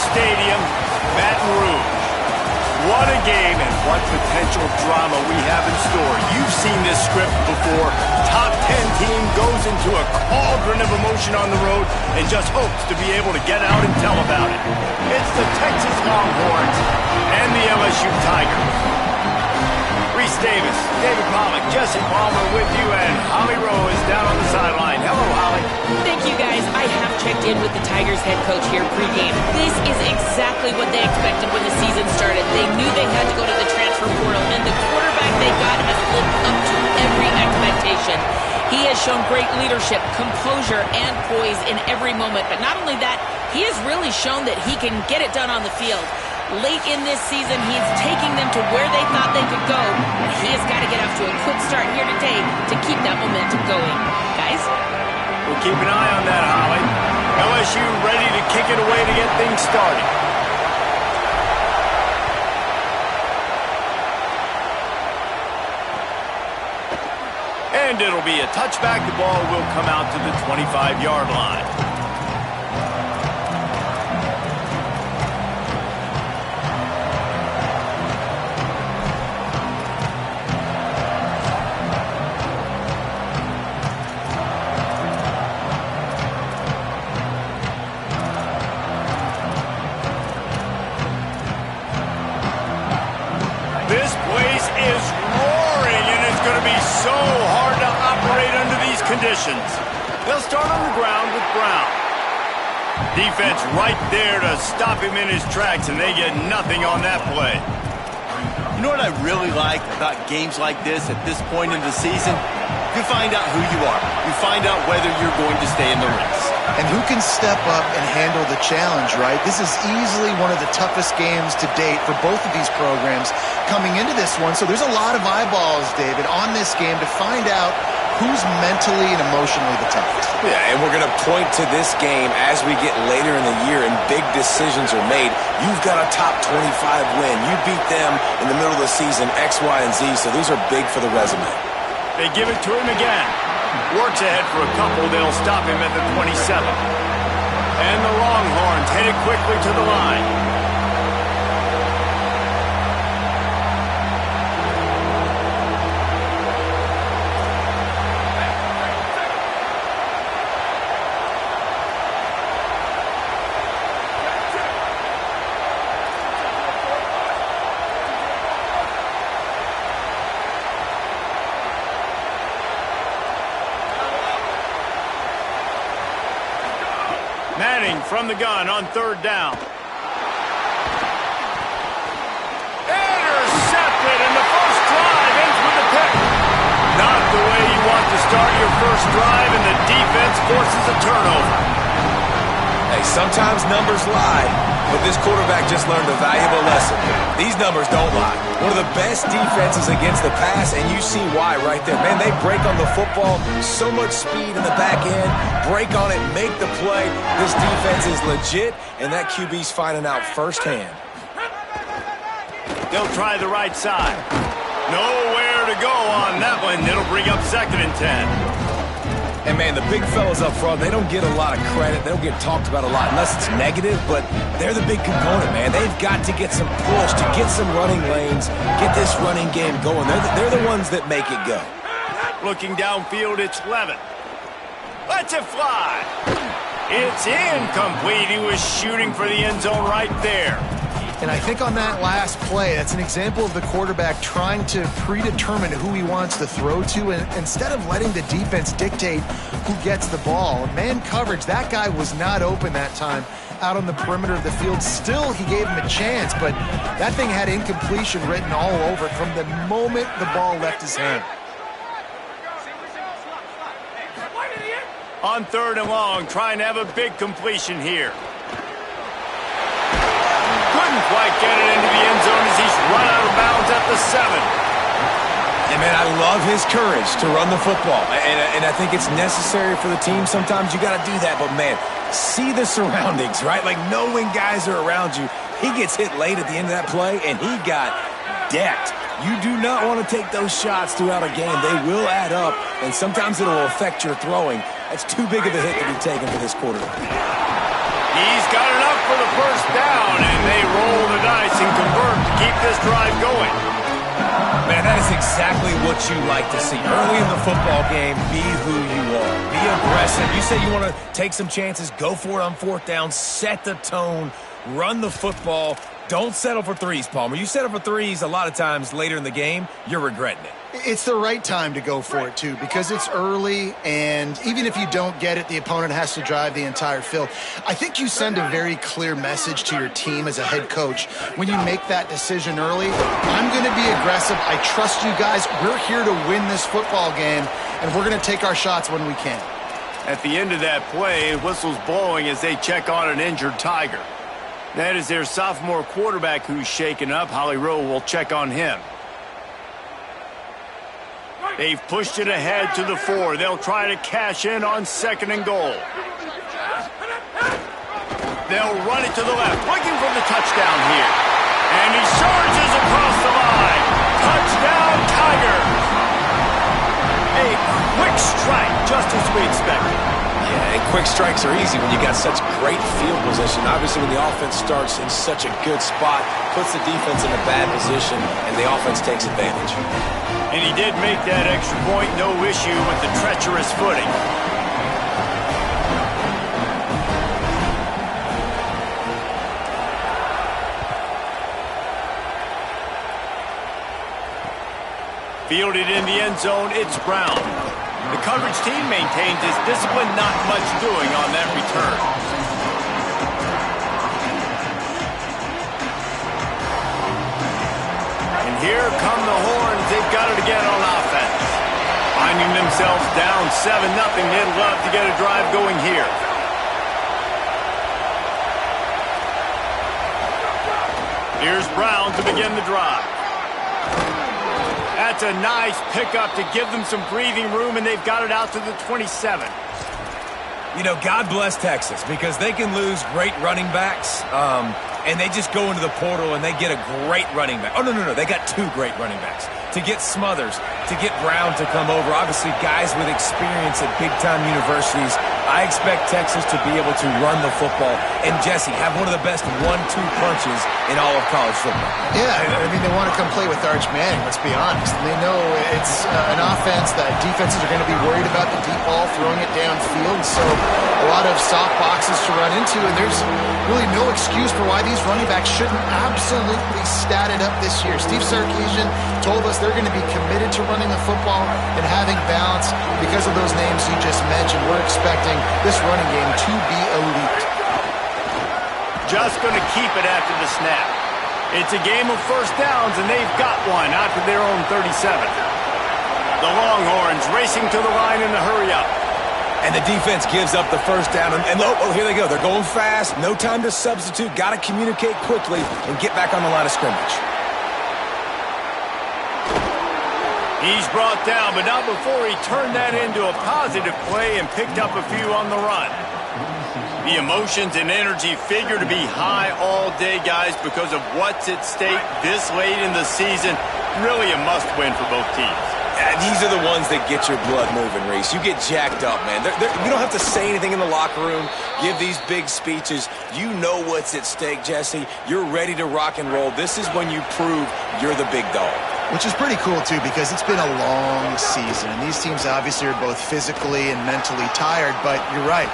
Stadium, Baton Rouge. What a game and what potential drama we have in store. You've seen this script before. Top 10 team goes into a cauldron of emotion on the road and just hopes to be able to get out and tell about it. It's the Texas Longhorns and the LSU Tigers. Reese Davis, David Pollack, Jesse Palmer with you, and Holly Rowe is down on the sideline. Hello, Holly. Thank you, guys. I have checked in with the Tigers head coach here pregame. This is exactly what they expected when the season started. They knew they had to go to the transfer portal, and the quarterback they got has lived up to every expectation. He has shown great leadership, composure, and poise in every moment. But not only that, he has really shown that he can get it done on the field. Late in this season, he's taking them to where they thought they could go. And he has got to get off to a quick start here today to keep that momentum going. Guys? We'll keep an eye on that, Holly. LSU ready to kick it away to get things started. And it'll be a touchback. The ball will come out to the 25-yard line. This place is roaring, and it's going to be so hard to operate under these conditions. They'll start on the ground with Brown. Defense right there to stop him in his tracks, and they get nothing on that play. You know what I really like about games like this at this point in the season? You find out who you are. You find out whether you're going to stay in the race. And who can step up and handle the challenge, right? This is easily one of the toughest games to date for both of these programs coming into this one. So there's a lot of eyeballs, David, on this game to find out who's mentally and emotionally the toughest. Yeah, and we're going to point to this game as we get later in the year and big decisions are made. You've got a top 25 win. You beat them in the middle of the season, X, Y, and Z, so these are big for the resume. They give it to him again. Works ahead for a couple. They'll stop him at the 27. And the Longhorns headed quickly to the line. Manning from the gun on third down. Intercepted, and the first drive ends with a pick. Not the way you want to start your first drive, and the defense forces a turnover. Hey, sometimes numbers lie, but this quarterback just learned a valuable lesson. These numbers don't lie. One of the best defenses against the pass, and you see why right there. Man, they break on the football, so much speed in the back end, break on it, make the play. This defense is legit, and that QB's finding out firsthand. They'll try the right side. Nowhere to go on that one. It'll bring up 2nd and 10. And, man, the big fellas up front, they don't get a lot of credit. They don't get talked about a lot unless it's negative, but they're the big component, man. They've got to get some push, to get some running lanes, get this running game going. They're the ones that make it go. Looking downfield, it's Levin. Lets it fly. It's incomplete. He was shooting for the end zone right there. And I think on that last play, that's an example of the quarterback trying to predetermine who he wants to throw to, and instead of letting the defense dictate who gets the ball. Man coverage, that guy was not open that time out on the perimeter of the field. Still, he gave him a chance, but that thing had incompletion written all over it from the moment the ball left his hand. On 3rd and long, trying to have a big completion here. Couldn't quite get it into the end zone as he's run out of bounds at the 7. And, man, I love his courage to run the football. And I think it's necessary for the team. Sometimes you got to do that. But, man, see the surroundings, right? Like, know when guys are around you. He gets hit late at the end of that play, and he got decked. You do not want to take those shots throughout a game. They will add up, and sometimes it will affect your throwing. That's too big of a hit to be taken for this quarterback. He's got enough for the first down, and they roll the dice and convert to keep this drive going. Man, that is exactly what you like to see. Early in the football game, be who you are. Be aggressive. You say you want to take some chances, go for it on fourth down, set the tone, run the football. Don't settle for threes, Palmer. You settle for threes a lot of times later in the game, you're regretting it. It's the right time to go for it, too, because it's early, and even if you don't get it, the opponent has to drive the entire field. I think you send a very clear message to your team as a head coach when you make that decision early. I'm going to be aggressive. I trust you guys. We're here to win this football game, and we're going to take our shots when we can. At the end of that play, whistle's blowing as they check on an injured Tiger. That is their sophomore quarterback who's shaken up. Holly Rowe will check on him. They've pushed it ahead to the 4. They'll try to cash in on 2nd and goal. They'll run it to the left, looking for the touchdown here. And he charges across the line. Touchdown, Tigers! A quick strike, just as we expected. Yeah, and quick strikes are easy when you got such great field position. Obviously, when the offense starts in such a good spot, puts the defense in a bad position, and the offense takes advantage. And he did make that extra point, no issue with the treacherous footing. Fielded in the end zone, it's Brown. The coverage team maintains his discipline, not much doing on that return. And here come the Horns. They've got it again on offense. Finding themselves down 7-0. They'd love to get a drive going here. Here's Brown to begin the drive. That's a nice pickup to give them some breathing room, and they've got it out to the 27. You know, God bless Texas, because they can lose great running backs, and they just go into the portal and they get a great running back. Oh, no, they got 2 great running backs. To get Smothers, to get Brown to come over, obviously guys with experience at big-time universities. I expect Texas to be able to run the football and, Jesse, have one of the best 1-2 punches in all of college football. Yeah, I mean, they want to come play with Arch Manning, let's be honest. And they know it's an offense that defenses are going to be worried about the deep ball, throwing it downfield. So a lot of soft boxes to run into, and there's really no excuse for why these running backs shouldn't absolutely stat it up this year. Steve Sarkisian told us they're going to be committed to running the football and having balance. Because of those names you just mentioned, we're expecting this running game to be elite. Just going to keep it after the snap. It's a game of first downs, and they've got one after their own 37. The Longhorns racing to the line in the hurry-up. And the defense gives up the first down. And oh, here they go. They're going fast. No time to substitute. Got to communicate quickly and get back on the line of scrimmage. He's brought down, but not before he turned that into a positive play and picked up a few on the run. The emotions and energy figure to be high all day, guys, because of what's at stake this late in the season. Really a must-win for both teams. These are the ones that get your blood moving, Reese. You get jacked up, man. You don't have to say anything in the locker room, give these big speeches. You know what's at stake, Jesse. You're ready to rock and roll. This is when you prove you're the big dog. Which is pretty cool, too, because it's been a long season. And these teams obviously are both physically and mentally tired, but you're right.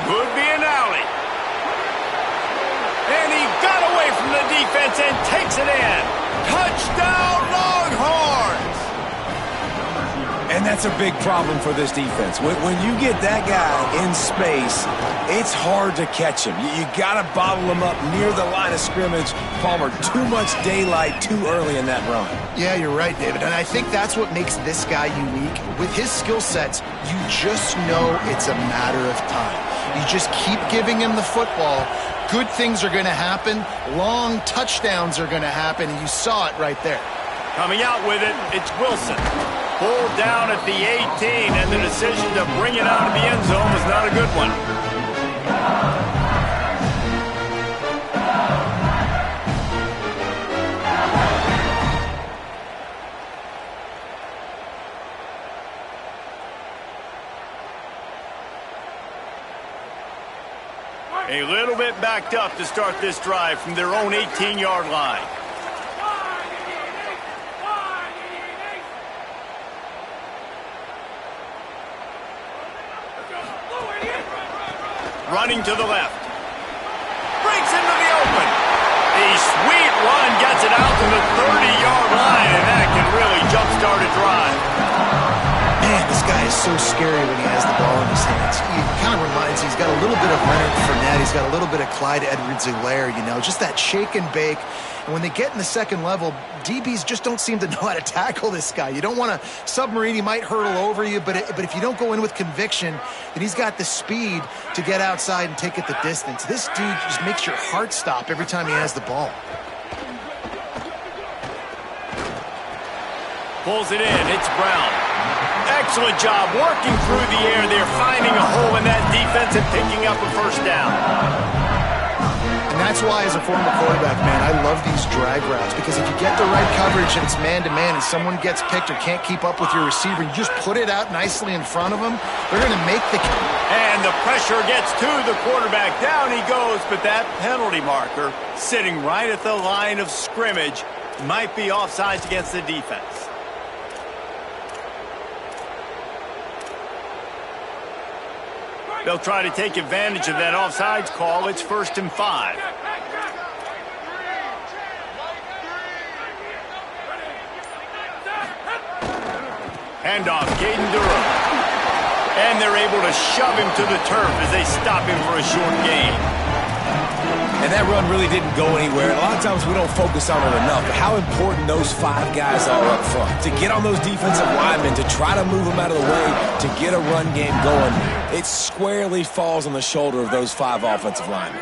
Could be an alley. And he got away from the defense and takes it in. Touchdown, Longhorns! And that's a big problem for this defense. When you get that guy in space, it's hard to catch him. You got to bottle him up near the line of scrimmage. Palmer, too much daylight too early in that run. Yeah, you're right, David. And I think that's what makes this guy unique. With his skill sets, you just know it's a matter of time. You just keep giving him the football. Good things are going to happen. Long touchdowns are going to happen. And you saw it right there. Coming out with it, it's Wilson. Pulled down at the 18, and the decision to bring it out of the end zone was not a good one. A little bit backed up to start this drive from their own 18-yard line. Running to the left. Breaks into the open. A sweet run gets it out to the 30-yard line, and that can really jumpstart a drive. Man, this guy is so scary when he has the ball in his hands. He kind of reminds me, he's got a little bit of Leonard Fournette. He's got a little bit of Clyde Edwards-Helaire, you know, just that shake and bake. And when they get in the second level, DBs just don't seem to know how to tackle this guy. You don't want to submarine. He might hurtle over you, but if you don't go in with conviction, then he's got the speed to get outside and take it the distance. This dude just makes your heart stop every time he has the ball. Pulls it in. It's Brown. Excellent job working through the air there, finding a hole in that defense and picking up a first down. And that's why, as a former quarterback, man, I love these drag routes, because if you get the right coverage and it's man-to-man and someone gets picked or can't keep up with your receiver, you just put it out nicely in front of them, they're going to make the... And the pressure gets to the quarterback. Down he goes, but that penalty marker sitting right at the line of scrimmage might be offsides against the defense. They'll try to take advantage of that offsides call. It's 1st and 5. Handoff, Caden Durham. And they're able to shove him to the turf as they stop him for a short gain. And that run really didn't go anywhere. A lot of times we don't focus on it enough, but how important those 5 guys are up front. To get on those defensive linemen, to try to move them out of the way, to get a run game going, it squarely falls on the shoulder of those 5 offensive linemen.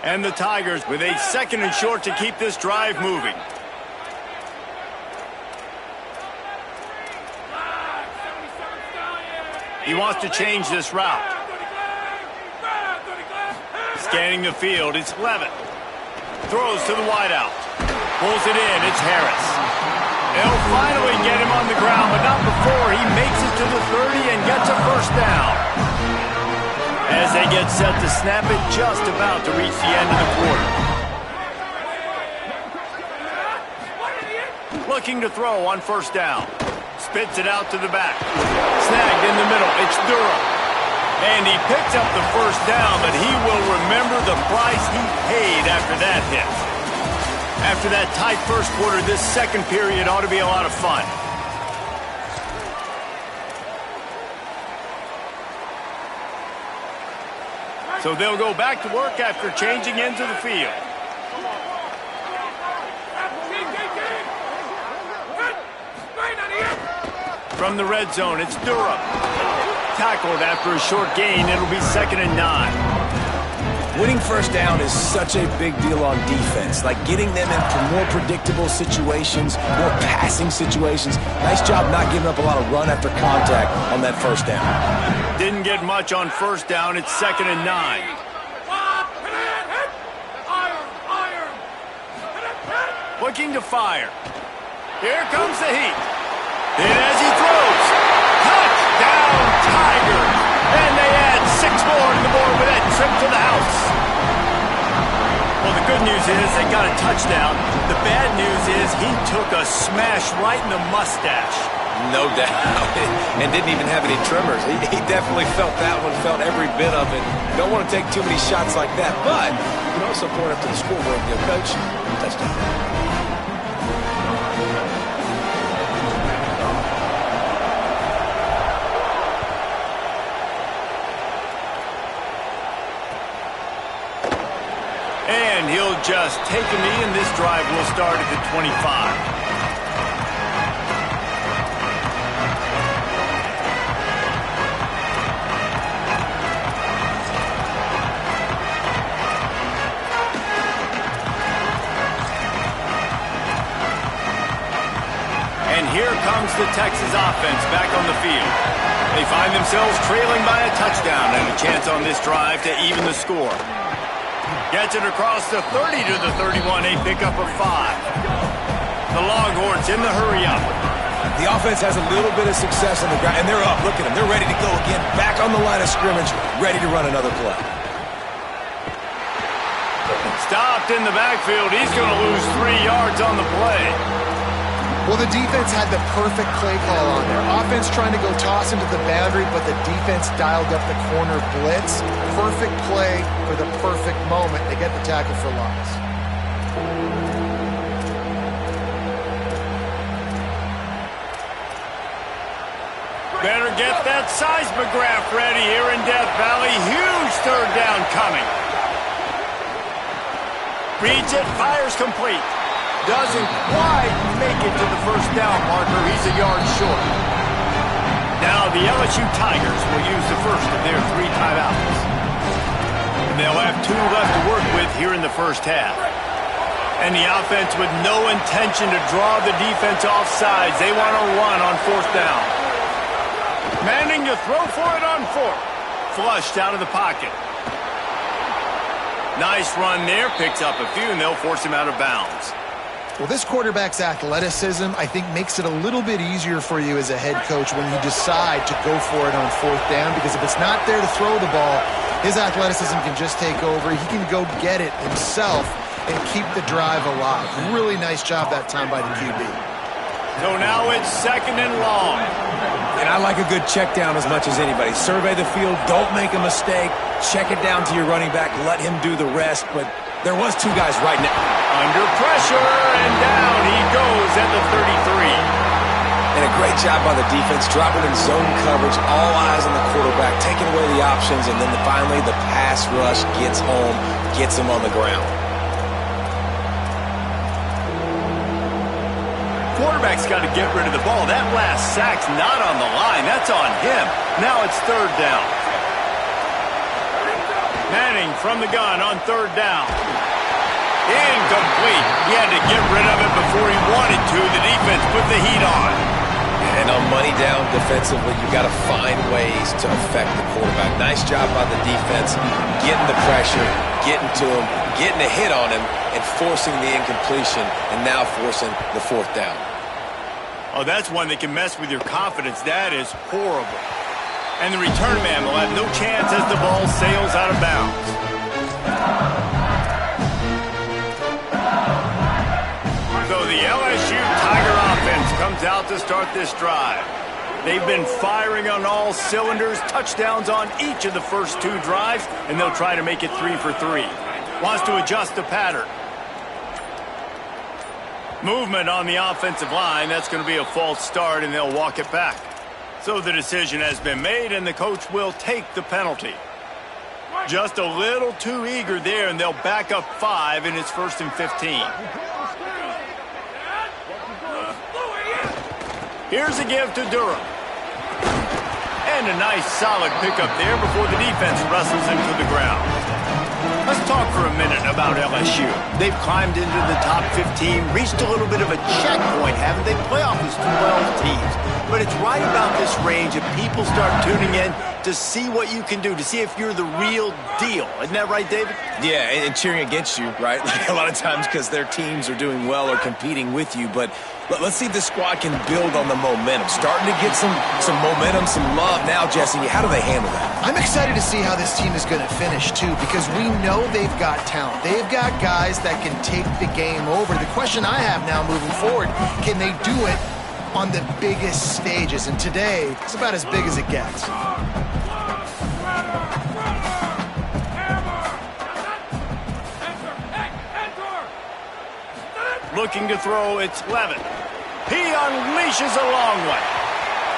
And the Tigers with a 2nd and short to keep this drive moving. He wants to change this route. Scanning the field, it's Levitt. Throws to the wideout. Pulls it in, it's Harris. They'll finally get him on the ground, but not before he makes it to the 30 and gets a first down. As they get set to snap it, just about to reach the end of the quarter. Looking to throw on first down. Spits it out to the back. Snagged in the middle, it's Durham. And he picks up the first down, but he will remember the price he paid after that hit. After that tight first quarter, this second period ought to be a lot of fun. So they'll go back to work after changing into the field. From the red zone, it's Durham. Tackled after a short gain. It'll be 2nd and 9. Winning first down is such a big deal on defense, like getting them into more predictable situations, more passing situations. Nice job not giving up a lot of run after contact on that first down. Didn't get much on first down. It's 2nd and 9. Looking to fire. Here comes the heat. And as he throws, touchdown Tigers! And they add 6 more to the board with that trip to the house. Well, the good news is they got a touchdown. The bad news is he took a smash right in the mustache. No doubt. And didn't even have any tremors. He definitely felt that one, felt every bit of it. Don't want to take too many shots like that, but you can also point up to the scoreboard and go, Coach, touchdown. And he'll just take a knee, and this drive will start at the 25. And here comes the Texas offense back on the field. They find themselves trailing by a touchdown and a chance on this drive to even the score. Gets it across the 30 to the 31, a pickup of 5. The Longhorns in the hurry-up. The offense has a little bit of success on the ground, and they're up. Look at them. They're ready to go again. Back on the line of scrimmage, ready to run another play. Stopped in the backfield. He's going to lose 3 yards on the play. Well, the defense had the perfect play call on there. Offense trying to go toss into the boundary, but the defense dialed up the corner blitz. Perfect play for the perfect moment. They get the tackle for loss. Better get that seismograph ready here in Death Valley. Huge third down coming. Reads it, fires complete. Doesn't quite make it to the first down marker. He's a yard short. Now the LSU Tigers will use the first of their 3 timeouts. They'll have 2 left to work with here in the first half. And the offense with no intention to draw the defense off sides. They want to run on 4th down. Manning to throw for it on 4th. Flushed out of the pocket. Nice run there. Picks up a few, and they'll force him out of bounds. Well, this quarterback's athleticism, I think, makes it a little bit easier for you as a head coach when you decide to go for it on 4th down, because if it's not there to throw the ball, his athleticism can just take over. He can go get it himself and keep the drive alive. Really nice job that time by the QB. So now it's 2nd and long. And I like a good check down as much as anybody. Survey the field, don't make a mistake, check it down to your running back, let him do the rest. But there was 2 guys right now. Under pressure, and down he goes at the 33. And a great job by the defense, dropping in zone coverage, all eyes on the quarterback, taking away the options, and then finally the pass rush gets home, gets him on the ground. Quarterback's got to get rid of the ball. That last sack's not on the line. That's on him. Now it's 3rd down. Manning from the gun on 3rd down. Incomplete. He had to get rid of it before he wanted to. The defense put the heat on. And on money down defensively, you got to find ways to affect the quarterback. Nice job by the defense, getting the pressure, getting to him, getting a hit on him, and forcing the incompletion, and now forcing the 4th down. Oh, that's one that can mess with your confidence. That is horrible. And the return man will have no chance as the ball sails out of bounds. So the LSU Tiger offense comes out to start this drive. They've been firing on all cylinders, touchdowns on each of the first 2 drives, and they'll try to make it 3 for 3. Wants to adjust the pattern. Movement on the offensive line. That's going to be a false start, and they'll walk it back. So the decision has been made, and the coach will take the penalty. Just a little too eager there, and they'll back up 5, and it's 1st and 15. Here's a give to Durham. And a nice solid pickup there before the defense wrestles him to the ground. Let's talk for a minute about LSU. They've climbed into the top 15, reached a little bit of a checkpoint, haven't they? Playoff is 12 teams. But it's right about this range that people start tuning in to see what you can do, to see if you're the real deal. Isn't that right, David? Yeah, and cheering against you, right? Like a lot of times because their teams are doing well or competing with you. But let's see if the squad can build on the momentum. Starting to get some momentum, some love now, Jesse. How do they handle that? I'm excited to see how this team is going to finish, too, because we know they've got talent. They've got guys that can take the game over. The question I have now moving forward, can they do it on the biggest stages? And today, it's about as big as it gets. Looking to throw, it's Levin. He unleashes a long one.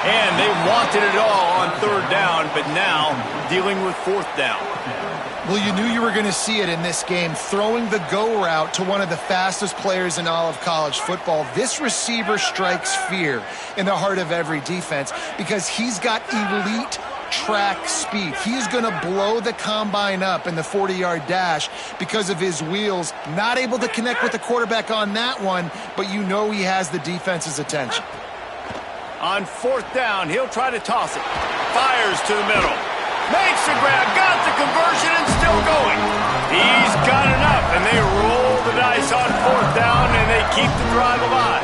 And they wanted it all on 3rd down, but now dealing with 4th down. Well, you knew you were going to see it in this game, throwing the go route to one of the fastest players in all of college football. This receiver strikes fear in the heart of every defense because he's got elite track speed. He's going to blow the combine up in the 40-yard dash because of his wheels. Not able to connect with the quarterback on that one, but you know he has the defense's attention. On 4th down, he'll try to toss it. Fires to the middle. Makes the grab, got the conversion, and still going. He's got enough, and they roll the dice on 4th down, and they keep the drive alive.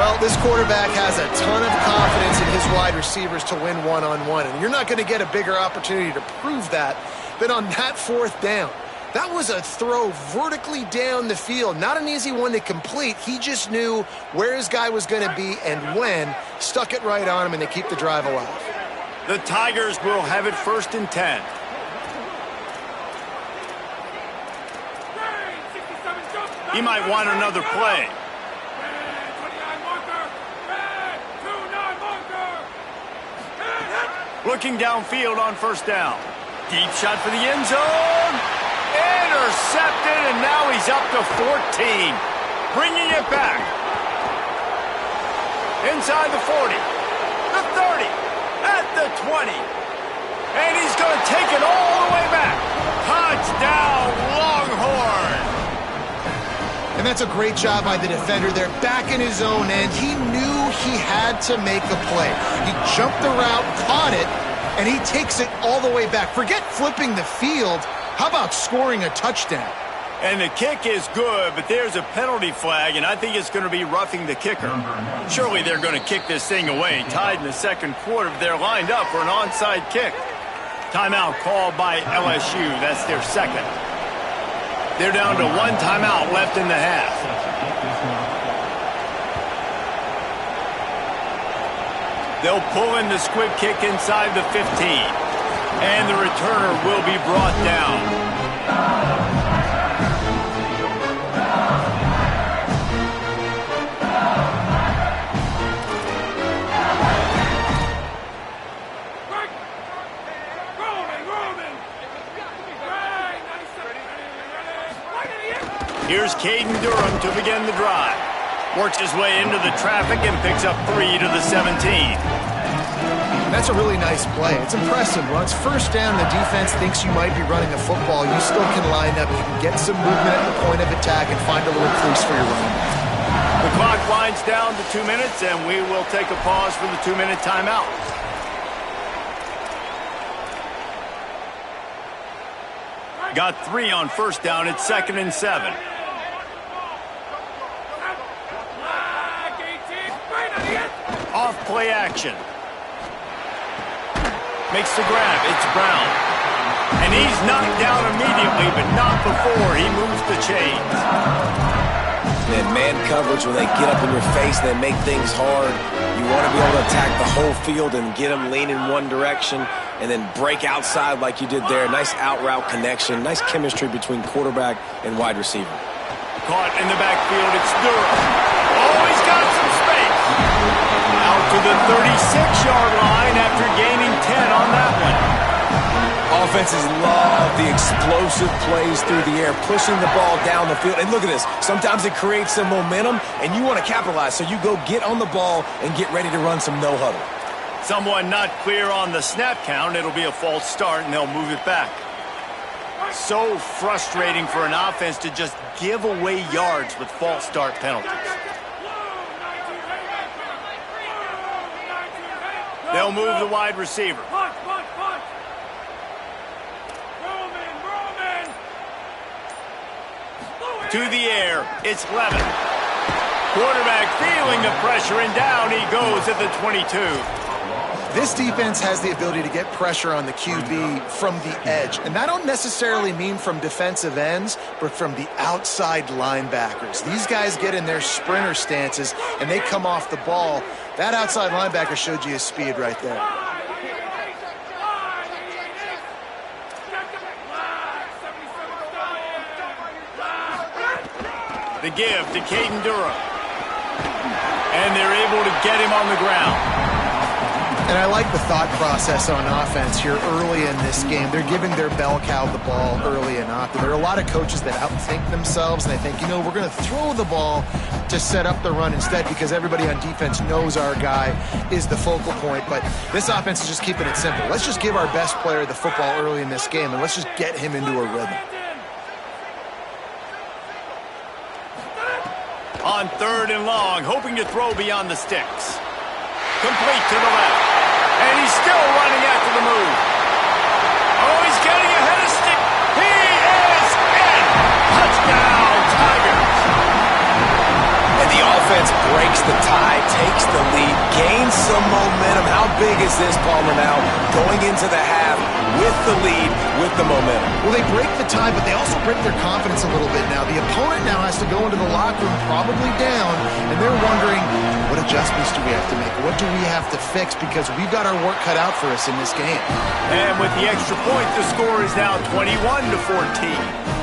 Well, this quarterback has a ton of confidence in his wide receivers to win one-on-one, and you're not going to get a bigger opportunity to prove that than on that 4th down. That was a throw vertically down the field. Not an easy one to complete. He just knew where his guy was going to be and when. Stuck it right on him, and they keep the drive alive. The Tigers will have it 1st and 10. He might want another play. Looking downfield on 1st down. Deep shot for the end zone. Intercepted, and now he's up to 14. Bringing it back. Inside the 40. The 30. At the 20. And he's going to take it all the way back. Touchdown, Longhorn. And that's a great job by the defender there, back in his own end. He knew he had to make a play. He jumped the route, caught it, and he takes it all the way back. Forget flipping the field. How about scoring a touchdown? And the kick is good, but there's a penalty flag, and I think it's going to be roughing the kicker. Surely they're going to kick this thing away. Tied in the 2nd quarter, they're lined up for an onside kick. Timeout called by LSU. That's their 2nd. They're down to 1 timeout left in the half. They'll pull in the squib kick inside the 15. And the returner will be brought down. Here's Caden Durham to begin the drive. Works his way into the traffic and picks up 3 to the 17. That's a really nice play. It's impressive. Once 1st down, the defense thinks you might be running a football. You still can line up. You can get some movement at the point of attack and find a little crease for your running back. The clock winds down to 2 minutes, and we will take a pause for the 2-minute timeout. Got 3 on 1st down. It's 2nd and 7. Off play action. Makes the grab. It's Brown. And he's knocked down immediately, but not before he moves the chains. Man coverage, when they get up in your face, they make things hard. You want to be able to attack the whole field and get them leaning one direction and then break outside like you did there. Nice out route connection. Nice chemistry between quarterback and wide receiver. Caught in the backfield. It's Durham. Oh, he's got some space. Out to the 36-yard line after gaining 10 on that one. Offenses love the explosive plays through the air, pushing the ball down the field. And look at this. Sometimes it creates some momentum, and you want to capitalize. So you go get on the ball and get ready to run some no-huddle. Someone not clear on the snap count. It'll be a false start, and they'll move it back. So frustrating for an offense to just give away yards with false start penalties. They'll move the wide receiver. To the air, it's Levin. Quarterback feeling the pressure, and down he goes at the 22. This defense has the ability to get pressure on the QB from the edge. And I don't necessarily mean from defensive ends, but from the outside linebackers. These guys get in their sprinter stances, and they come off the ball. That outside linebacker showed you his speed right there. The give to Caden Durham. And they're able to get him on the ground. And I like the thought process on offense here early in this game. They're giving their bell cow the ball early and often. There are a lot of coaches that outthink themselves, and they think, you know, we're going to throw the ball to set up the run instead because everybody on defense knows our guy is the focal point. But this offense is just keeping it simple. Let's just give our best player the football early in this game, and let's just get him into a rhythm. On 3rd and long, hoping to throw beyond the sticks. Complete to the left. And he's still running after the move. Oh, he's getting ahead of stick. He is in. Touchdown, Tigers. And the offense defense breaks the tie, takes the lead, gains some momentum. How big is this, Palmer, now going into the half with the lead, with the momentum? Well, they break the tie, but they also break their confidence a little bit now. The opponent now has to go into the locker room probably down, and they're wondering, what adjustments do we have to make? What do we have to fix? Because we've got our work cut out for us in this game. And with the extra point, the score is now 21-14.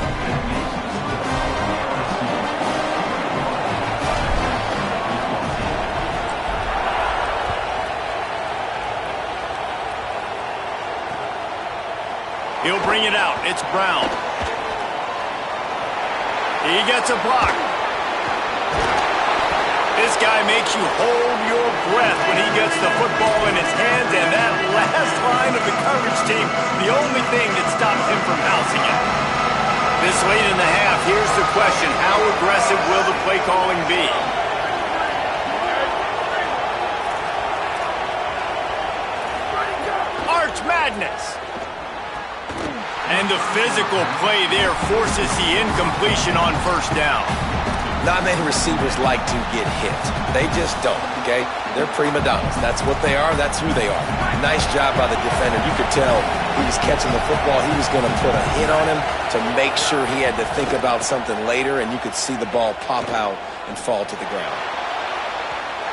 He'll bring it out. It's Brown. He gets a block. This guy makes you hold your breath when he gets the football in his hands, and that last line of the coverage team, the only thing that stopped him from housing it. This late in the half, here's the question: how aggressive will the play calling be? Arch Madness. And the physical play there forces the incompletion on first down. Not many receivers like to get hit. They just don't, okay? They're prima donnas. That's what they are. That's who they are. Nice job by the defender. You could tell he was catching the football. He was going to put a hit on him to make sure he had to think about something later, and you could see the ball pop out and fall to the ground.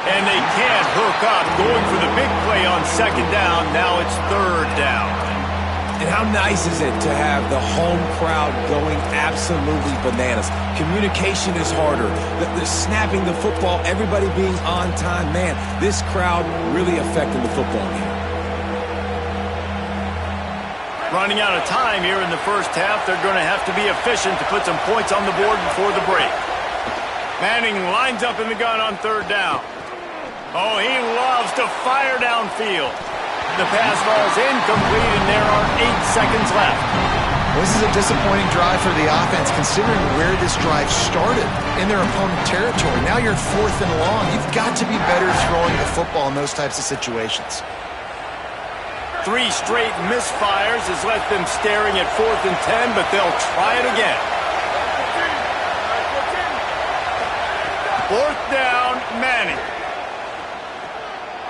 And they can't hook up, going for the big play on second down. Now it's third down. And how nice is it to have the home crowd going absolutely bananas? Communication is harder. The snapping the football, everybody being on time. Man, this crowd really affecting the football game. Running out of time here in the first half. They're going to have to be efficient to put some points on the board before the break. Manning lines up in the gun on third down. Oh, he loves to fire downfield. The pass falls incomplete, and there are 8 seconds left. This is a disappointing drive for the offense, considering where this drive started in their opponent territory. Now you're 4th and long. You've got to be better throwing the football in those types of situations. 3 straight misfires has left them staring at 4th and 10, but they'll try it again. 4th down, Manning.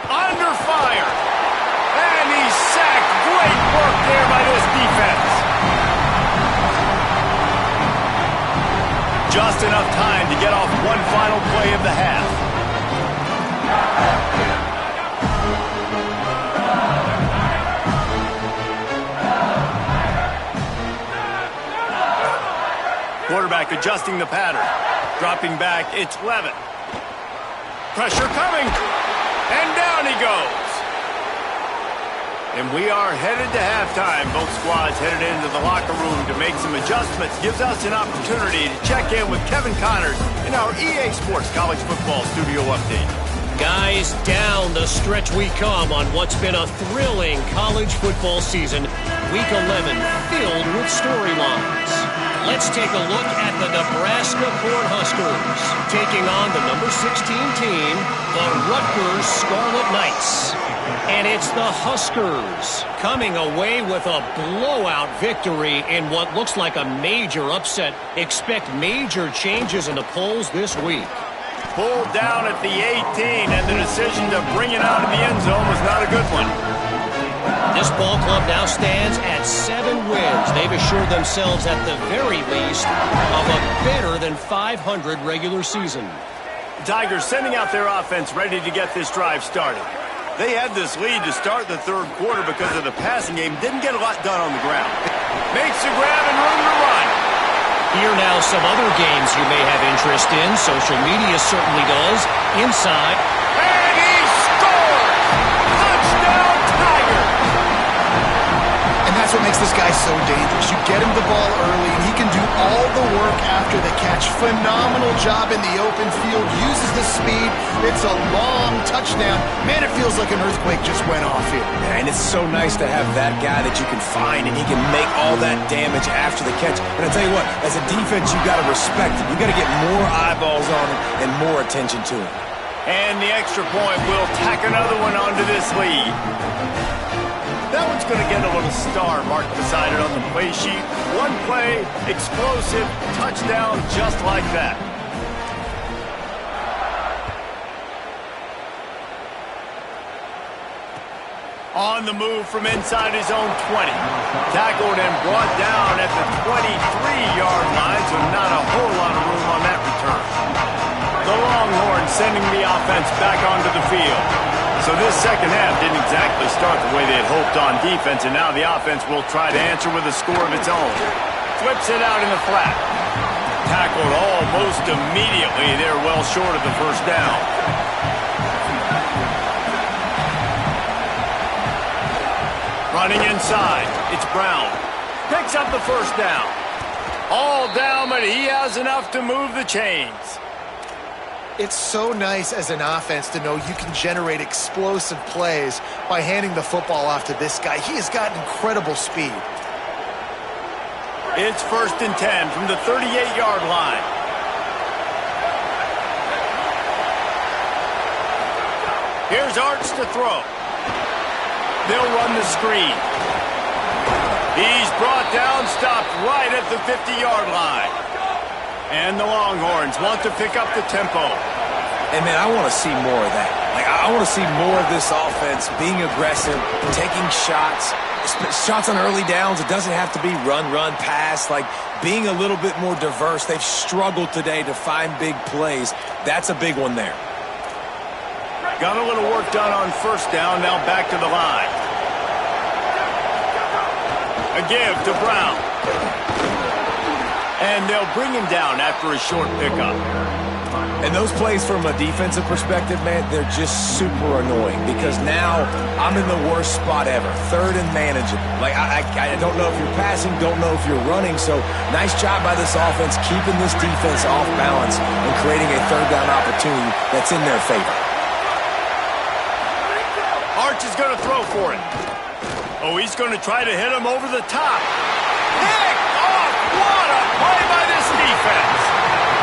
Under fire. And he's sacked. Great work there by this defense. Just enough time to get off one final play of the half. Quarterback adjusting the pattern. Dropping back, it's Levitt. Pressure coming. And down he goes. And we are headed to halftime. Both squads headed into the locker room to make some adjustments. Gives us an opportunity to check in with Kevin Connors in our EA Sports College Football Studio Update. Guys, down the stretch we come on what's been a thrilling college football season. Week 11 filled with storylines. Let's take a look at the Nebraska Cornhuskers taking on the number 16 team, the Rutgers Scarlet Knights. And it's the Huskers coming away with a blowout victory in what looks like a major upset. Expect major changes in the polls this week. Pulled down at the 18, and the decision to bring it out of the end zone was not a good one. This ball club now stands at 7 wins. They've assured themselves at the very least of a better than 500 regular season. The Tigers sending out their offense ready to get this drive started. They had this lead to start the third quarter because of the passing game. Didn't get a lot done on the ground. Makes the grab and room to run. Here now some other games you may have interest in. Social media certainly does. Inside. And he scores! Touchdown Tigers! And that's what makes this guy so dangerous. You get him the ball early, and he can do all the work after the catch. Phenomenal job in the open field. Uses the speed. It's a long touchdown. Man, it feels like an earthquake just went off here. And it's so nice to have that guy that you can find, and he can make all that damage after the catch. And I tell you what, as a defense, you got to respect him. You got to get more eyeballs on him and more attention to him. And the extra point will tack another one onto this lead. That one's going to get a little star marked beside it on the play sheet. One play, explosive, touchdown, just like that. On the move from inside his own 20. Tackled and brought down at the 23-yard line, so not a whole lot of room on that return. The Longhorns sending the offense back onto the field. So this second half didn't exactly start the way they had hoped on defense, and now the offense will try to answer with a score of its own. Flips it out in the flat. Tackled almost immediately. They're well short of the first down. Running inside, it's Brown. Picks up the first down. All down, but he has enough to move the chains. It's so nice as an offense to know you can generate explosive plays by handing the football off to this guy. He has got incredible speed. It's 1st and 10 from the 38-yard line. Here's Arch to throw. They'll run the screen. He's brought down, stopped right at the 50-yard line. And the Longhorns want to pick up the tempo. And, man, I want to see more of that. Like, I want to see more of this offense being aggressive, taking shots on early downs. It doesn't have to be run, pass. Like, being a little bit more diverse. They've struggled today to find big plays. That's a big one there. Got a little work done on first down, now back to the line. A give to Brown. And they'll bring him down after a short pickup. And those plays from a defensive perspective, man, they're just super annoying because now I'm in the worst spot ever. 3rd and manageable. Like, I don't know if you're passing, don't know if you're running. So nice job by this offense keeping this defense off balance and creating a 3rd down opportunity that's in their favor. Arch is going to throw for it. Oh, he's going to try to hit him over the top. Picked off! What a play by this defense!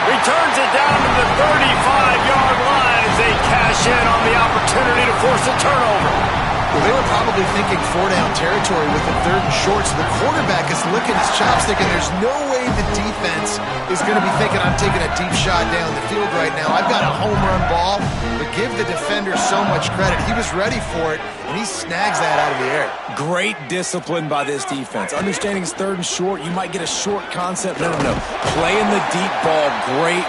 Returns it down to the 35-yard line as they cash in on the opportunity to force a turnover. Well, they were probably thinking 4-down territory with the 3rd and short, so the quarterback is licking his chopstick, and there's no way the defense is going to be thinking, I'm taking a deep shot down the field right now. I've got a home run ball, but give the defender so much credit. He was ready for it, and he snags that out of the air. Great discipline by this defense. Understanding it's 3rd and short, you might get a short concept. No. Playing the deep ball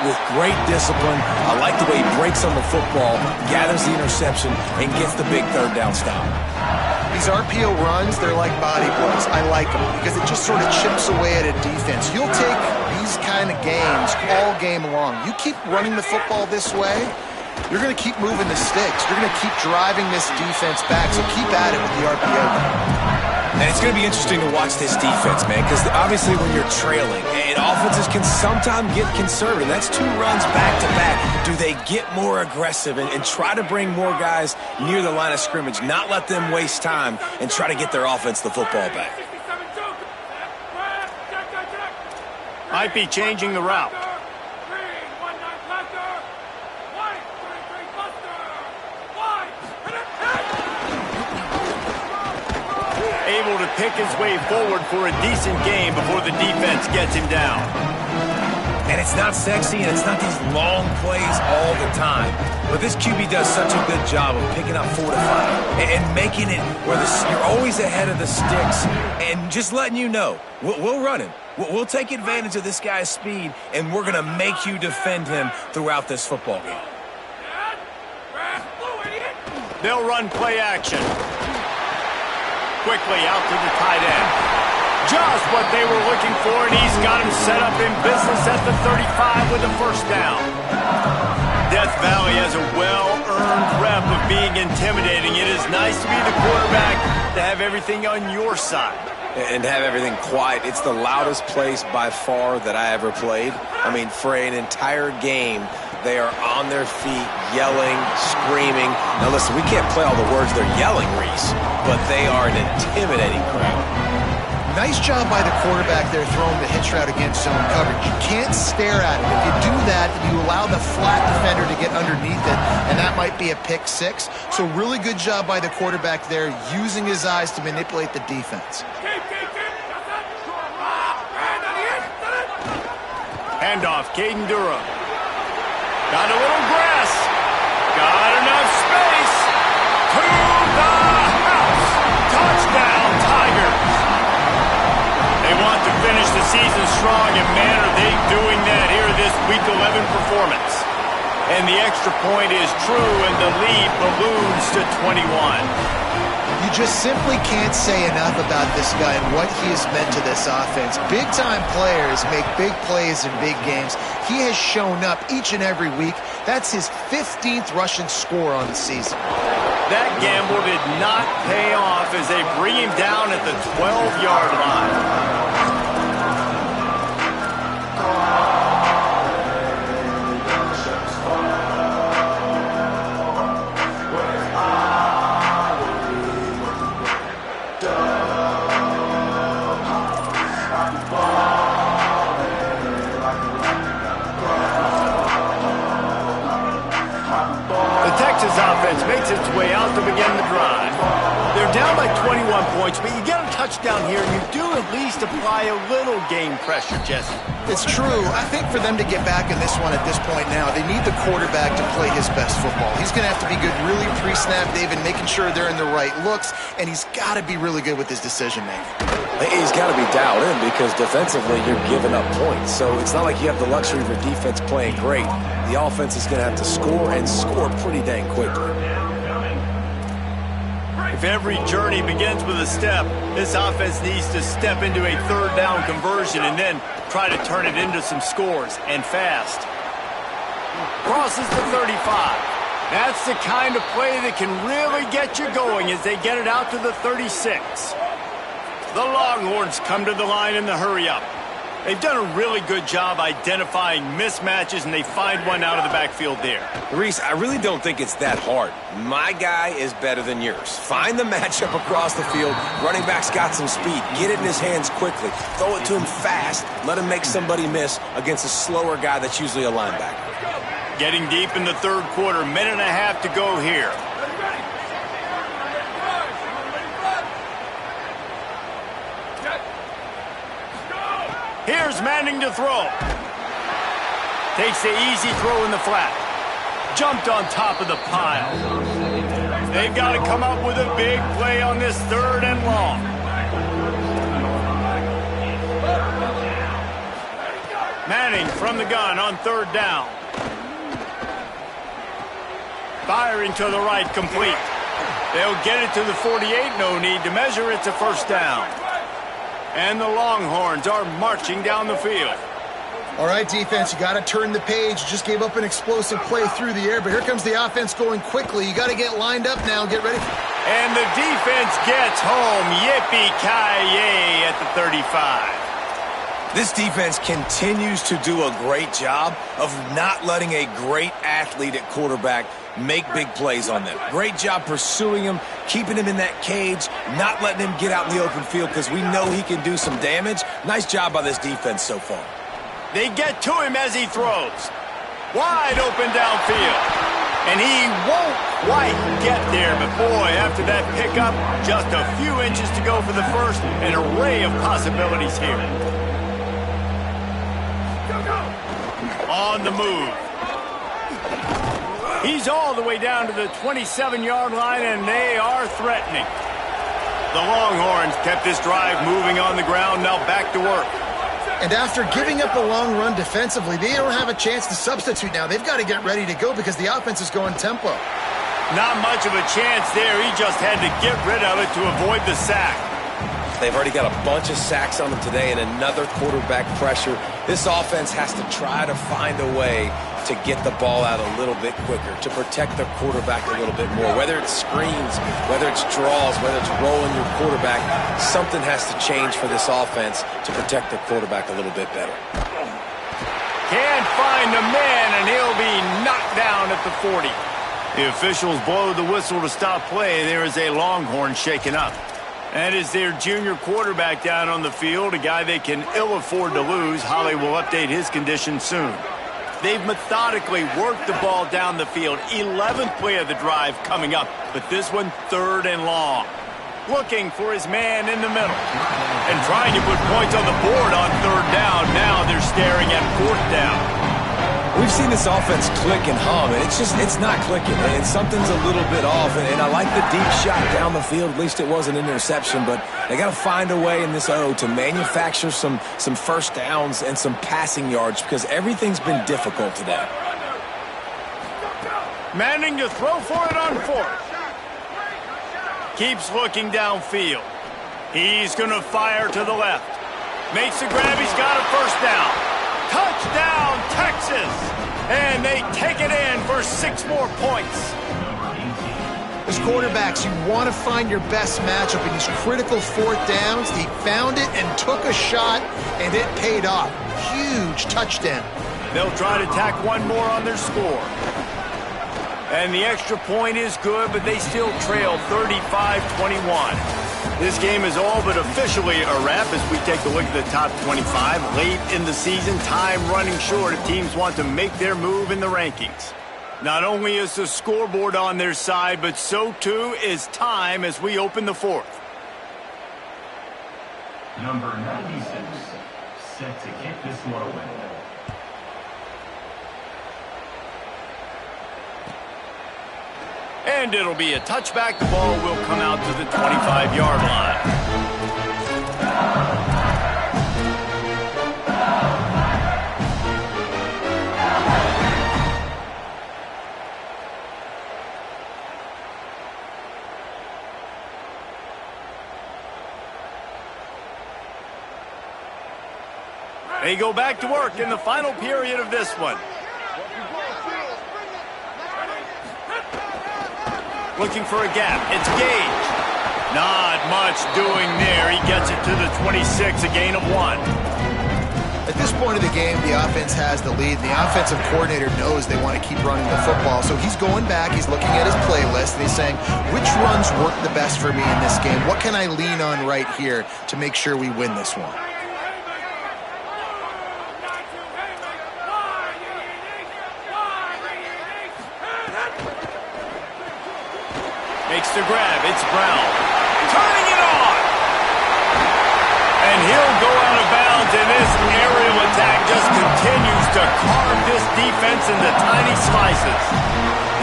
with great discipline. I like the way he breaks on the football, gathers the interception, and gets the big 3rd down stop. These RPO runs, they're like body blows. I like them because it just sort of chips away at a defense. You'll take these kind of games all game long. You keep running the football this way, you're going to keep moving the sticks. You're going to keep driving this defense back, so keep at it with the RPO. And it's going to be interesting to watch this defense, man, because obviously when you're trailing, and offenses can sometimes get conservative. That's 2 runs back-to-back. Do they get more aggressive and try to bring more guys near the line of scrimmage, not let them waste time, and try to get their offense the football back? Might be changing the route. Able to pick his way forward for a decent game before the defense gets him down. And it's not sexy, and it's not these long plays all the time. But this QB does such a good job of picking up 4 to 5 and making it where you're always ahead of the sticks and just letting you know, we'll run him. We'll take advantage of this guy's speed, and we're going to make you defend him throughout this football game. They'll run play action. Quickly out to the tight end. Just what they were looking for, and he's got him set up in business at the 35 with a first down. Death Valley has a well-earned rep of being intimidating. It is nice to be the quarterback, to have everything on your side. And have everything quiet. It's the loudest place by far that I ever played. I mean, for an entire game, they are on their feet, yelling, screaming. Now listen, we can't play all the words they're yelling, Reese, but they are an intimidating crowd. Nice job by the quarterback there throwing the hitch route against zone coverage. You can't stare at it. If you do that, then you allow the flat defender to get underneath it, and that might be a pick 6. So really good job by the quarterback there, using his eyes to manipulate the defense. Handoff, Caden Durham. Got a little grass. Got enough space. To the house. the season strong, and man, are they doing that here this Week 11 performance. And the extra point is true, and the lead balloons to 21. You just simply can't say enough about this guy and what he has meant to this offense. Big-time players make big plays in big games. He has shown up each and every week. That's his 15th rushing score on the season. That gamble did not pay off as they bring him down at the 12-yard line. Offense makes its way out to begin the drive. They're down by 21 points, but you get a touchdown here, and you do at least apply a little game pressure, Jesse. It's true. I think for them to get back in this one at this point now, they need the quarterback to play his best football. He's going to have to be good really pre-snap, David, making sure they're in the right looks, and he's got to be really good with his decision-making. He's got to be dialed in because defensively you're giving up points. So it's not like you have the luxury of your defense playing great. The offense is going to have to score and score pretty dang quickly. If every journey begins with a step, this offense needs to step into a third down conversion and then try to turn it into some scores, and fast. Crosses the 35. That's the kind of play that can really get you going as they get it out to the 36. The Longhorns come to the line in the hurry-up. They've done a really good job identifying mismatches, and they find one out of the backfield there. Reese, I really don't think it's that hard. My guy is better than yours. Find the matchup across the field. Running back's got some speed. Get it in his hands quickly. Throw it to him fast. Let him make somebody miss against a slower guy that's usually a linebacker. Getting deep in the third quarter, minute and a half to go here. Here's Manning to throw. Takes the easy throw in the flat. Jumped on top of the pile. They've got to come up with a big play on this third and long. Manning from the gun on third down. Firing to the right, complete. They'll get it to the 48, no need to measure, it's a first down. And the Longhorns are marching down the field. All right, defense, you got to turn the page. You just gave up an explosive play through the air, but here comes the offense going quickly. You got to get lined up now, get ready. And the defense gets home. Yippee-ki-yay at the 35. This defense continues to do a great job of not letting a great athlete at quarterback make big plays on them. Great job pursuing him, keeping him in that cage, not letting him get out in the open field because we know he can do some damage. Nice job by this defense so far. They get to him as he throws. Wide open downfield. And he won't quite get there, but boy, after that pickup, just a few inches to go for the first, an array of possibilities here. On the move. He's all the way down to the 27-yard line, and they are threatening. The Longhorns kept this drive moving on the ground, now back to work. And after giving up a long run defensively, they don't have a chance to substitute now. They've got to get ready to go because the offense is going tempo. Not much of a chance there. He just had to get rid of it to avoid the sack. They've already got a bunch of sacks on them today and another quarterback pressure. This offense has to try to find a way to get the ball out a little bit quicker, to protect their quarterback a little bit more. Whether it's screens, whether it's draws, whether it's rolling your quarterback, something has to change for this offense to protect their quarterback a little bit better. Can't find a man, and he'll be knocked down at the 40. The officials blow the whistle to stop play. There is a Longhorn shaken up. That is their junior quarterback down on the field, a guy they can ill afford to lose. Holly will update his condition soon. They've methodically worked the ball down the field. 11th play of the drive coming up, but this one third and long. Looking for his man in the middle. And trying to put points on the board on third down. Now they're staring at fourth down. We've seen this offense click and hum, and it's not clicking. And something's a little bit off. And I like the deep shot down the field. At least it wasn't an interception. But they got to find a way in this O to manufacture some first downs and some passing yards because everything's been difficult today. Manning to throw for it on fourth. Keeps looking downfield. He's going to fire to the left. Makes the grab. He's got a first down. Touchdown, Texas! And they take it in for 6 more points. As quarterbacks, you want to find your best matchup in these critical fourth downs. He found it and took a shot, and it paid off. Huge touchdown. They'll try to tack one more on their score. And the extra point is good, but they still trail 35-21. This game is all but officially a wrap as we take a look at the top 25. Late in the season, time running short if teams want to make their move in the rankings. Not only is the scoreboard on their side, but so too is time as we open the fourth. Number 96, set to kick this one away. And it'll be a touchback. The ball will come out to the 25-yard line. They go back to work in the final period of this one. Looking for a gap. It's Gage. Not much doing there. He gets it to the 26, a gain of 1. At this point of the game, the offense has the lead. The offensive coordinator knows they want to keep running the football. So he's going back, he's looking at his playlist, and he's saying, which runs work the best for me in this game? What can I lean on right here to make sure we win this one? Makes the grab. It's Brown. Turning it on. And he'll go out of bounds, and this aerial attack just continues to carve this defense into tiny slices.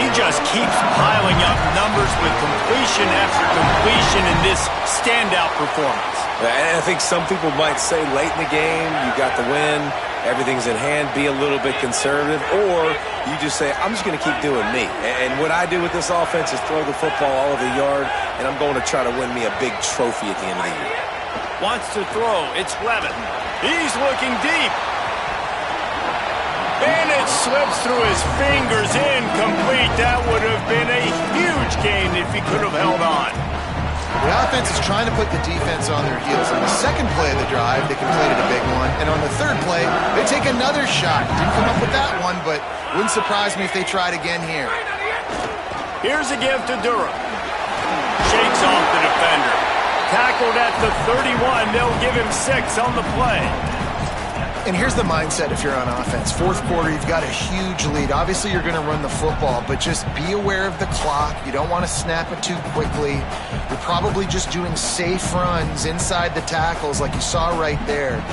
He just keeps piling up numbers with completion after completion in this standout performance. And I think some people might say late in the game, you got the win, everything's in hand, be a little bit conservative, or you just say, I'm just going to keep doing me. And what I do with this offense is throw the football all over the yard, and I'm going to try to win me a big trophy at the end of the year. Wants to throw. It's Levin. He's looking deep. And it slips through his fingers, incomplete. That would have been a huge gain if he could have held on. The offense is trying to put the defense on their heels. On the second play of the drive, they completed a big one. And on the third play, they take another shot. Didn't come up with that one, but wouldn't surprise me if they tried again here. Here's a give to Durham. Shakes off the defender. Tackled at the 31. They'll give him 6 on the play. And here's the mindset if you're on offense. Fourth quarter, you've got a huge lead. Obviously, you're going to run the football, but just be aware of the clock. You don't want to snap it too quickly. You're probably just doing safe runs inside the tackles like you saw right there.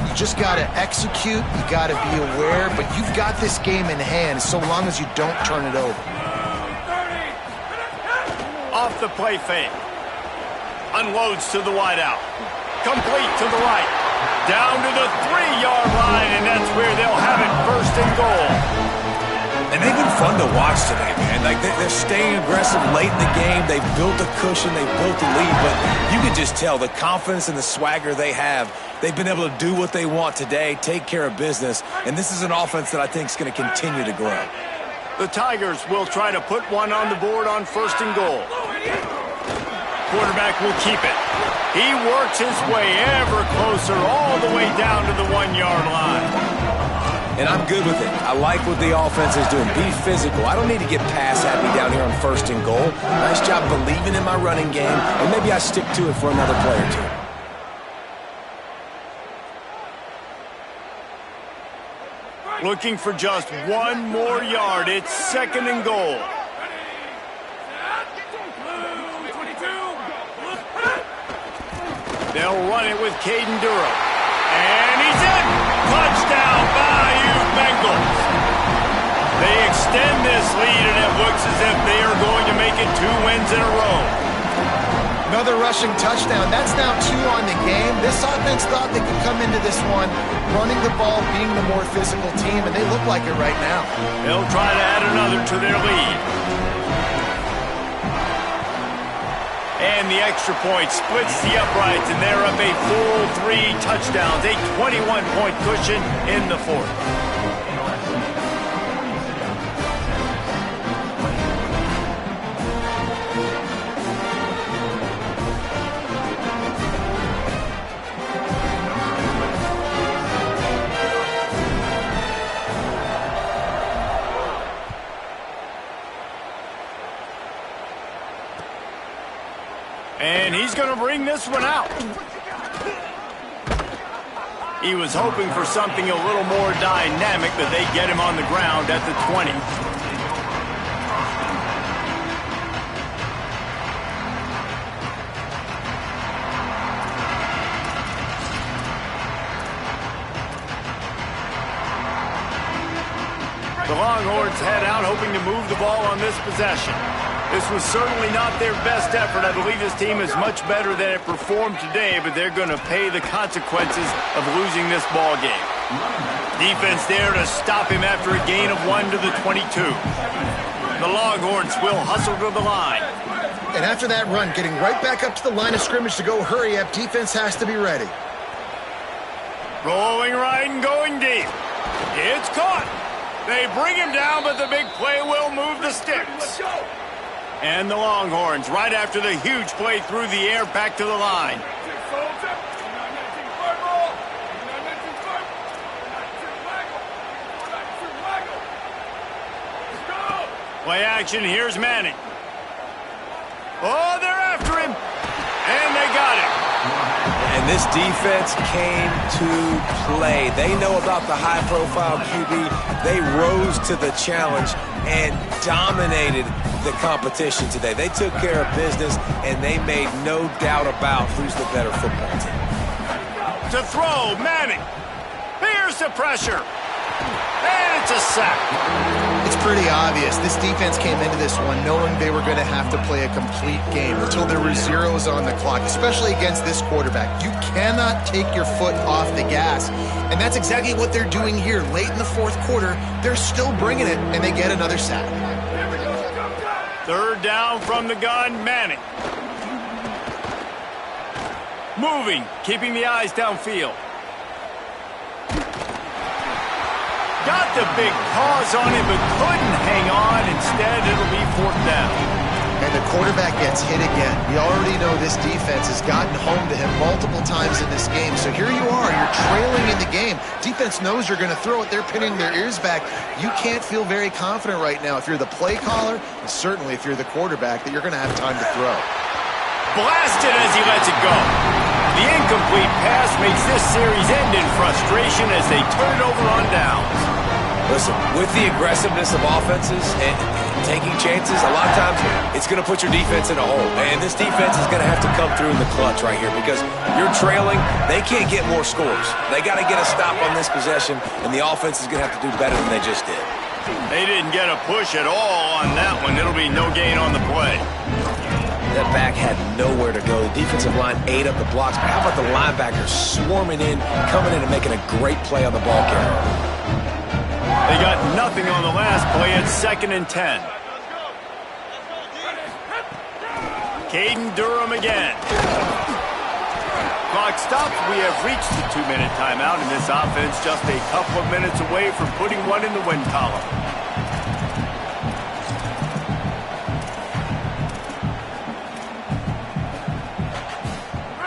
You just got to execute. You got to be aware, but you've got this game in hand so long as you don't turn it over. Off the play fake. Unloads to the wideout. Complete to the right. Down to the 3-yard line, and that's where they'll have it, 1st and goal. And they've been fun to watch today, man. Like, they're staying aggressive late in the game. They've built a cushion. They've built a lead. But you can just tell the confidence and the swagger they have. They've been able to do what they want today, take care of business. And this is an offense that I think is going to continue to grow. The Tigers will try to put one on the board on 1st and goal. Quarterback will keep it. He works his way ever closer all the way down to the 1-yard line. And I'm good with it. I like what the offense is doing. Be physical. I don't need to get pass happy down here on 1st and goal. Nice job believing in my running game, and maybe I stick to it for another play or two. Looking for just 1 more yard. It's 2nd and goal. They'll run it with Caden Durham. And he's in! Touchdown, Bayou Bengals! They extend this lead, and it looks as if they are going to make it 2 wins in a row. Another rushing touchdown. That's now 2 on the game. This offense thought they could come into this one running the ball, being the more physical team, and they look like it right now. They'll try to add another to their lead. And the extra point splits the uprights, and they're up a full 3 touchdowns, a 21-point cushion in the 4th. And he's going to bring this one out. He was hoping for something a little more dynamic, but they get him on the ground at the 20. The Longhorns head out, hoping to move the ball on this possession. This was certainly not their best effort. I believe this team is much better than it performed today, but they're going to pay the consequences of losing this ball game. Defense there to stop him after a gain of 1 to the 22. The Longhorns will hustle to the line. And after that run, getting right back up to the line of scrimmage to go hurry up, defense has to be ready. Rolling right and going deep. It's caught. They bring him down, but the big play will move the sticks. And the Longhorns, right after the huge play through the air, back to the line. Play action, here's Manning. Oh, they're after him. And they got him. And this defense came to play. They know about the high-profile QB. They rose to the challenge and dominated the competition today. They took care of business, and they made no doubt about who's the better football team. To throw, Manning. Here's the pressure. And it's a sack. It's pretty obvious. This defense came into this one knowing they were going to have to play a complete game until there were zeros on the clock, especially against this quarterback. You cannot take your foot off the gas, and that's exactly what they're doing here. Late in the 4th quarter, they're still bringing it, and they get another sack. 3rd down from the gun, Manning. Moving, keeping the eyes downfield. Got the big paws on it, but couldn't hang on. Instead, it'll be 4th down. And the quarterback gets hit again. We already know this defense has gotten home to him multiple times in this game. So here you are, you're trailing in the game. Defense knows you're going to throw it. They're pinning their ears back. You can't feel very confident right now if you're the play caller, and certainly if you're the quarterback, that you're going to have time to throw. Blasted as he lets it go. The incomplete pass makes this series end in frustration as they turn it over on downs. Listen, with the aggressiveness of offenses and taking chances, a lot of times it's going to put your defense in a hole. And this defense is going to have to come through in the clutch right here because you're trailing. They can't get more scores. They got to get a stop on this possession, and the offense is going to have to do better than they just did. They didn't get a push at all on that one. It'll be no gain on the play. That back had nowhere to go. The defensive line ate up the blocks. But how about the linebackers swarming in, coming in and making a great play on the ball carrier? They got nothing on the last play. It's 2nd and 10. Caden Durham again. Clock stops. We have reached the 2-minute timeout, and this offense just a couple of minutes away from putting one in the win column.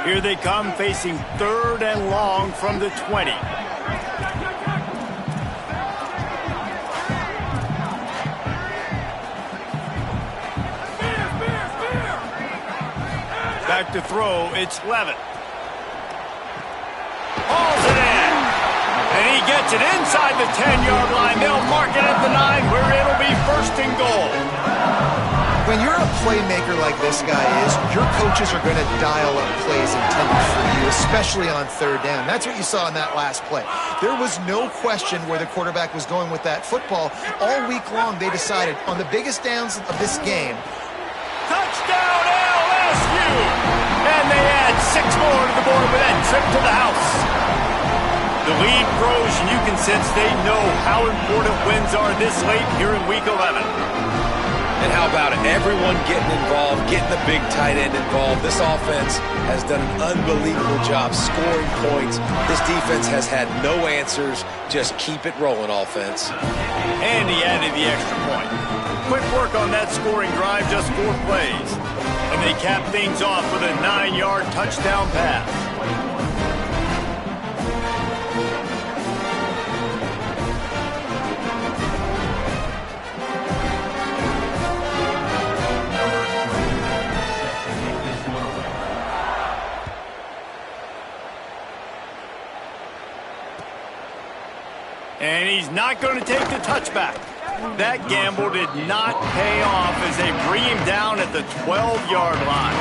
Here they come, facing 3rd and long from the 20. Back to throw, it's Levitt. Hauls it in. And he gets it inside the 10-yard line. They'll mark it at the 9 where it'll be 1st and goal. When you're a playmaker like this guy is, your coaches are going to dial up plays intended for you, especially on third down. That's what you saw in that last play. There was no question where the quarterback was going with that football. All week long, they decided on the biggest downs of this game. Touchdown LSU! And they add 6 more to the board with that trip to the house. The lead grows, and you can sense they know how important wins are this late here in Week 11. And how about it? Everyone getting involved, getting the big tight end involved. This offense has done an unbelievable job scoring points. This defense has had no answers. Just keep it rolling, offense. And he added the extra point. Quick work on that scoring drive, just 4 plays. And they cap things off with a 9-yard touchdown pass. And he's not going to take the touchback. That gamble did not pay off as they bring him down at the 12-yard line.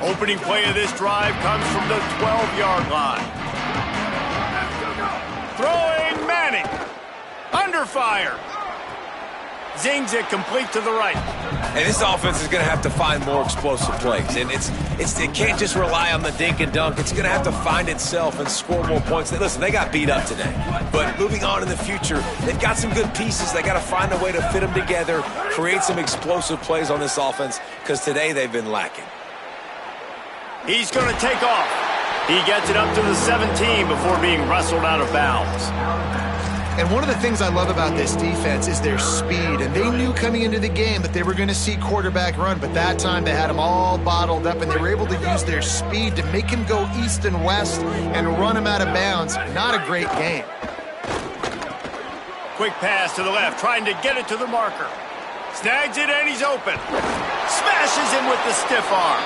Opening play of this drive comes from the 12-yard line. Throwing Manning. Under fire. Zings it complete to the right. And this offense is going to have to find more explosive plays. And it can't just rely on the dink and dunk. It's going to have to find itself and score more points. Listen, they got beat up today. But moving on in the future, they've got some good pieces. They got to find a way to fit them together, create some explosive plays on this offense, because today they've been lacking. He's going to take off. He gets it up to the 17 before being wrestled out of bounds. And one of the things I love about this defense is their speed. And they knew coming into the game that they were going to see quarterback run. But that time they had him all bottled up, and they were able to use their speed to make him go east and west and run him out of bounds. Not a great game. Quick pass to the left, trying to get it to the marker. Snags it, and he's open. Smashes him with the stiff arm.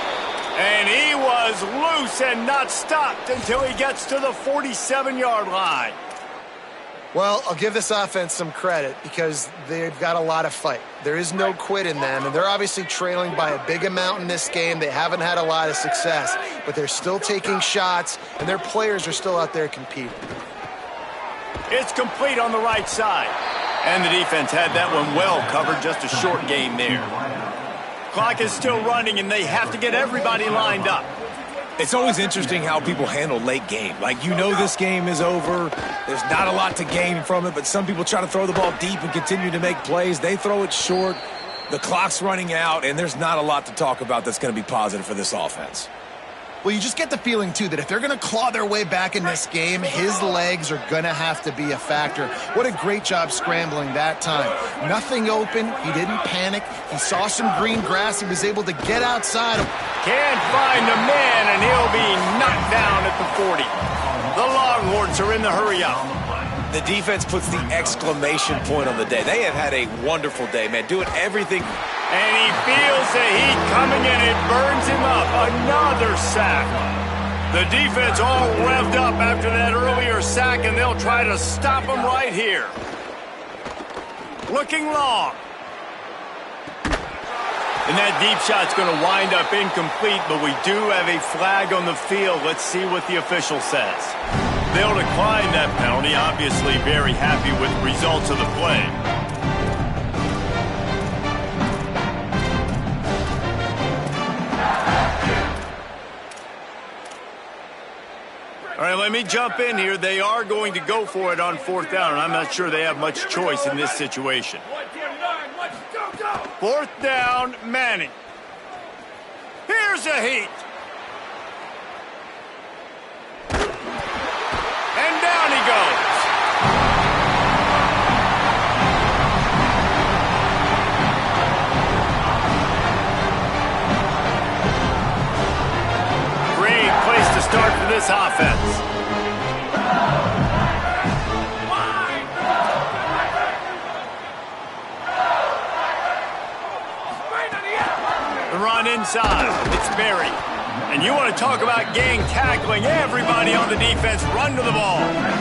And he was loose and not stopped until he gets to the 47-yard line. Well, I'll give this offense some credit because they've got a lot of fight. There is no quit in them, and they're obviously trailing by a big amount in this game. They haven't had a lot of success, but they're still taking shots, and their players are still out there competing. It's complete on the right side. And the defense had that one well covered, just a short gain there. Clock is still running, and they have to get everybody lined up. It's always interesting how people handle late game. Like, you know this game is over. There's not a lot to gain from it, but some people try to throw the ball deep and continue to make plays. They throw it short. The clock's running out, and there's not a lot to talk about that's going to be positive for this offense. Well, you just get the feeling, too, that if they're going to claw their way back in this game, his legs are going to have to be a factor. What a great job scrambling that time. Nothing open. He didn't panic. He saw some green grass. He was able to get outside. Can't find the man, and he'll be knocked down at the 40. The Longhorns are in the hurry-up. The defense puts the exclamation point on the day. They have had a wonderful day, man, doing everything. And he feels the heat coming, and it burns him up. Another sack. The defense all revved up after that earlier sack, and they'll try to stop him right here. Looking long. And that deep shot's going to wind up incomplete, but we do have a flag on the field. Let's see what the official says. They'll decline that penalty, obviously very happy with the results of the play. All right, let me jump in here. They are going to go for it on 4th down, and I'm not sure they have much choice in this situation. 4th down, Manning. Here's a heat. And down he goes. Great place to start for this offense. The run inside. It's Berry. And you want to talk about gang tackling, everybody on the defense run to the ball.